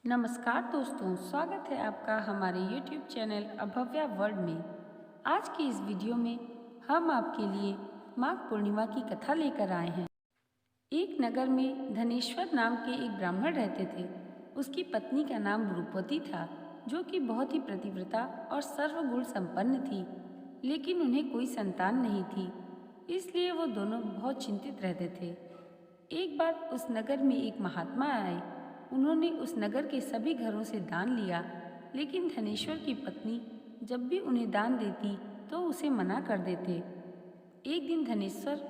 नमस्कार दोस्तों, स्वागत है आपका हमारे YouTube चैनल अभव्या वर्ल्ड में। आज की इस वीडियो में हम आपके लिए माघ पूर्णिमा की कथा लेकर आए हैं। एक नगर में धनेश्वर नाम के एक ब्राह्मण रहते थे। उसकी पत्नी का नाम रूपवती था, जो कि बहुत ही पतिव्रता और सर्वगुण संपन्न थी, लेकिन उन्हें कोई संतान नहीं थी, इसलिए वो दोनों बहुत चिंतित रहते थे। एक बार उस नगर में एक महात्मा आए। उन्होंने उस नगर के सभी घरों से दान लिया, लेकिन धनेश्वर की पत्नी जब भी उन्हें दान देती तो उसे मना कर देते। एक दिन धनेश्वर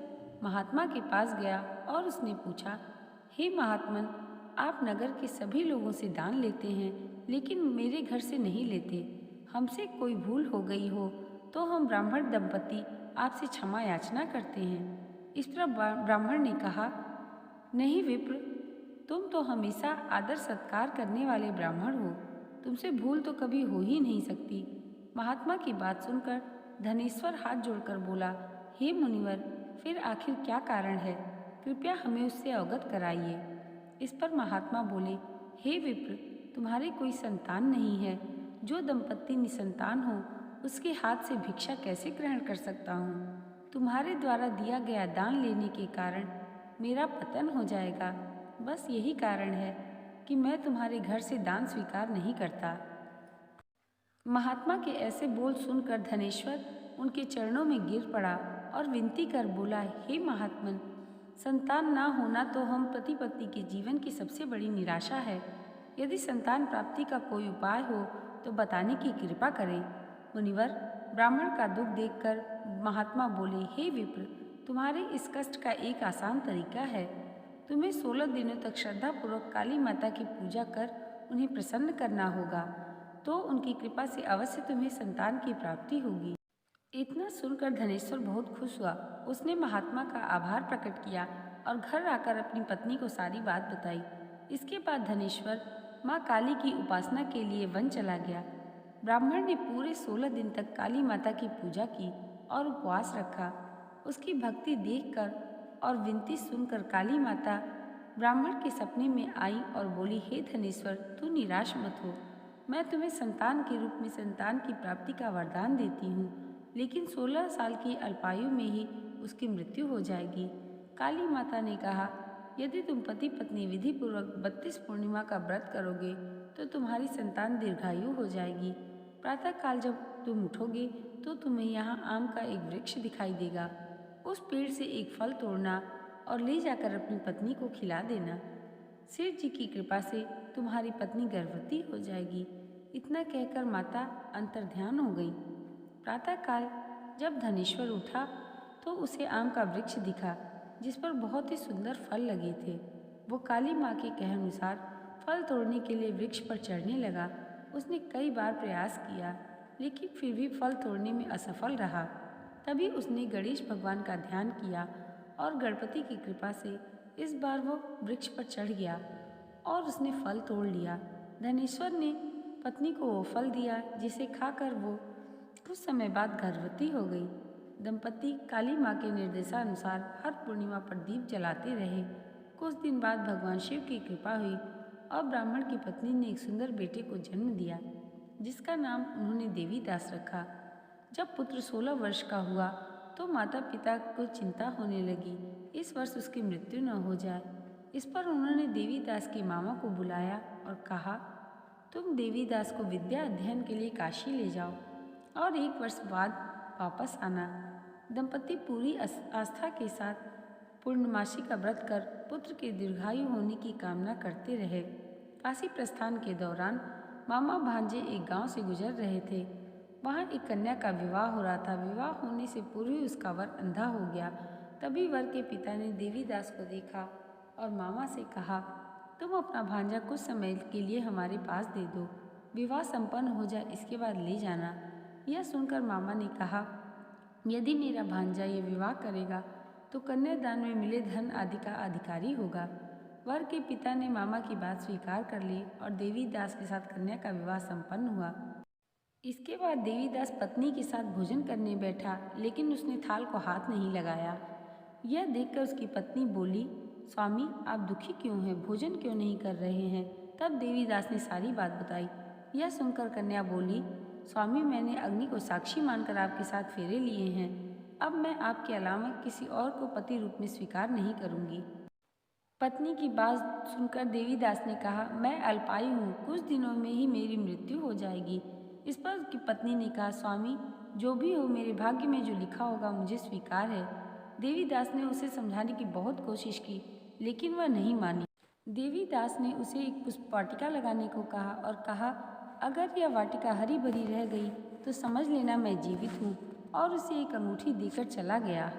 महात्मा के पास गया और उसने पूछा, हे महात्मन, आप नगर के सभी लोगों से दान लेते हैं, लेकिन मेरे घर से नहीं लेते। हमसे कोई भूल हो गई हो तो हम ब्राह्मण दंपति आपसे क्षमा याचना करते हैं। इस पर ब्राह्मण ने कहा, नहीं विप्र, तुम तो हमेशा आदर सत्कार करने वाले ब्राह्मण हो, तुमसे भूल तो कभी हो ही नहीं सकती। महात्मा की बात सुनकर धनेश्वर हाथ जोड़कर बोला, हे मुनिवर, फिर आखिर क्या कारण है? कृपया हमें उससे अवगत कराइए। इस पर महात्मा बोले, हे विप्र, तुम्हारे कोई संतान नहीं है। जो दंपत्ति निसंतान हो उसके हाथ से भिक्षा कैसे ग्रहण कर सकता हूँ? तुम्हारे द्वारा दिया गया दान लेने के कारण मेरा पतन हो जाएगा। बस यही कारण है कि मैं तुम्हारे घर से दान स्वीकार नहीं करता। महात्मा के ऐसे बोल सुनकर धनेश्वर उनके चरणों में गिर पड़ा और विनती कर बोला, हे महात्मन, संतान ना होना तो हम पति पत्नी के जीवन की सबसे बड़ी निराशा है। यदि संतान प्राप्ति का कोई उपाय हो तो बताने की कृपा करें। मुनिवर, ब्राह्मण का दुख देखकर महात्मा बोले, हे विप्र, तुम्हारे इस कष्ट का एक आसान तरीका है। तुम्हें 16 दिनों तक श्रद्धापूर्वक काली माता की पूजा कर उन्हें प्रसन्न करना होगा, तो उनकी कृपा से अवश्य तुम्हें संतान की प्राप्ति होगी। इतना सुनकर धनेश्वर बहुत खुश हुआ। उसने महात्मा का आभार प्रकट किया और घर आकर अपनी पत्नी को सारी बात बताई। इसके बाद धनेश्वर माँ काली की उपासना के लिए वन चला गया। ब्राह्मण ने पूरे 16 दिन तक काली माता की पूजा की और उपवास रखा। उसकी भक्ति देखकर और विनती सुनकर काली माता ब्राह्मण के सपने में आई और बोली, हे धनेश्वर, तू निराश मत हो। मैं तुम्हें संतान के रूप में संतान की प्राप्ति का वरदान देती हूँ, लेकिन 16 साल की अल्पायु में ही उसकी मृत्यु हो जाएगी। काली माता ने कहा, यदि तुम पति पत्नी विधि पूर्वक 32 पूर्णिमा का व्रत करोगे तो तुम्हारी संतान दीर्घायु हो जाएगी। प्रातःकाल जब तुम उठोगे तो तुम्हें यहाँ आम का एक वृक्ष दिखाई देगा। उस पेड़ से एक फल तोड़ना और ले जाकर अपनी पत्नी को खिला देना। शिव जी की कृपा से तुम्हारी पत्नी गर्भवती हो जाएगी। इतना कहकर माता अंतर्ध्यान हो गई। प्रातःकाल जब धनेश्वर उठा तो उसे आम का वृक्ष दिखा, जिस पर बहुत ही सुंदर फल लगे थे। वो काली माँ के कहानुसार फल तोड़ने के लिए वृक्ष पर चढ़ने लगा। उसने कई बार प्रयास किया, लेकिन फिर भी फल तोड़ने में असफल रहा। तभी उसने गणेश भगवान का ध्यान किया और गणपति की कृपा से इस बार वो वृक्ष पर चढ़ गया और उसने फल तोड़ लिया। धनेश्वर ने पत्नी को वो फल दिया, जिसे खाकर वो कुछ समय बाद गर्भवती हो गई। दंपति काली माँ के निर्देशानुसार हर पूर्णिमा पर दीप जलाते रहे। कुछ दिन बाद भगवान शिव की कृपा हुई और ब्राह्मण की पत्नी ने एक सुंदर बेटे को जन्म दिया, जिसका नाम उन्होंने देवीदास रखा। जब पुत्र 16 वर्ष का हुआ तो माता पिता को चिंता होने लगी, इस वर्ष उसकी मृत्यु न हो जाए। इस पर उन्होंने देवीदास के मामा को बुलाया और कहा, तुम देवीदास को विद्या अध्ययन के लिए काशी ले जाओ और 1 वर्ष बाद वापस आना। दंपति पूरी आस्था के साथ पूर्णमासी का व्रत कर पुत्र के दीर्घायु होने की कामना करते रहे। काशी प्रस्थान के दौरान मामा भांजे एक गांव से गुजर रहे थे। वहाँ एक कन्या का विवाह हो रहा था। विवाह होने से पूर्व ही उसका वर अंधा हो गया। तभी वर के पिता ने देवीदास को देखा और मामा से कहा, तुम अपना भांजा कुछ समय के लिए हमारे पास दे दो, विवाह संपन्न हो जाए इसके बाद ले जाना। यह सुनकर मामा ने कहा, यदि मेरा भांजा ये विवाह करेगा तो कन्यादान में मिले धन आदि का अधिकारी होगा। वर के पिता ने मामा की बात स्वीकार कर ली और देवीदास के साथ कन्या का विवाह संपन्न हुआ। इसके बाद देवीदास पत्नी के साथ भोजन करने बैठा, लेकिन उसने थाल को हाथ नहीं लगाया। यह देखकर उसकी पत्नी बोली, स्वामी, आप दुखी क्यों हैं? भोजन क्यों नहीं कर रहे हैं? तब देवीदास ने सारी बात बताई। यह सुनकर कन्या बोली, स्वामी, मैंने अग्नि को साक्षी मानकर आपके साथ फेरे लिए हैं। अब मैं आपके अलावा किसी और को पति रूप में स्वीकार नहीं करूंगी। पत्नी की बात सुनकर देवीदास ने कहा, मैं अल्पायु हूँ, कुछ दिनों में ही मेरी मृत्यु हो जाएगी। इस पर उसकी पत्नी ने कहा, स्वामी, जो भी हो, मेरे भाग्य में जो लिखा होगा मुझे स्वीकार है। देवीदास ने उसे समझाने की बहुत कोशिश की, लेकिन वह नहीं मानी। देवीदास ने उसे एक पुष्प वाटिका लगाने को कहा और कहा, अगर यह वाटिका हरी भरी रह गई तो समझ लेना मैं जीवित हूँ, और उसे एक अंगूठी देकर चला गया।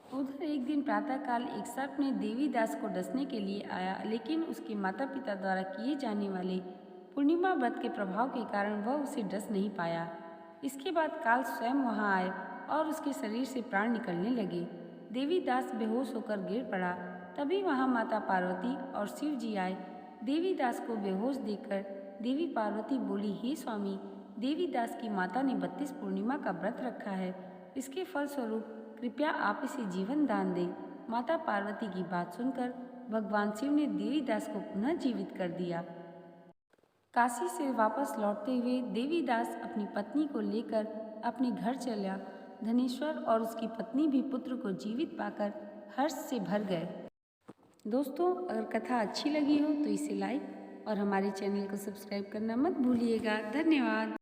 उधर एक दिन प्रातःकाल एक सर्प ने देवीदास को डसने के लिए आया, लेकिन उसके माता पिता द्वारा किए जाने वाले पूर्णिमा व्रत के प्रभाव के कारण वह उसे डस नहीं पाया। इसके बाद काल स्वयं वहां आए और उसके शरीर से प्राण निकलने लगे। देवीदास बेहोश होकर गिर पड़ा। तभी वहां माता पार्वती और शिव जी आए। देवीदास को बेहोश देखकर देवी पार्वती बोली, हे स्वामी, देवीदास की माता ने 32 पूर्णिमा का व्रत रखा है। इसके फलस्वरूप कृपया आप इसे जीवन दान दें। माता पार्वती की बात सुनकर भगवान शिव ने देवीदास को पुनः जीवित कर दिया। काशी से वापस लौटते हुए देवीदास अपनी पत्नी को लेकर अपने घर चला। धनेश्वर और उसकी पत्नी भी पुत्र को जीवित पाकर हर्ष से भर गए। दोस्तों, अगर कथा अच्छी लगी हो तो इसे लाइक और हमारे चैनल को सब्सक्राइब करना मत भूलिएगा। धन्यवाद।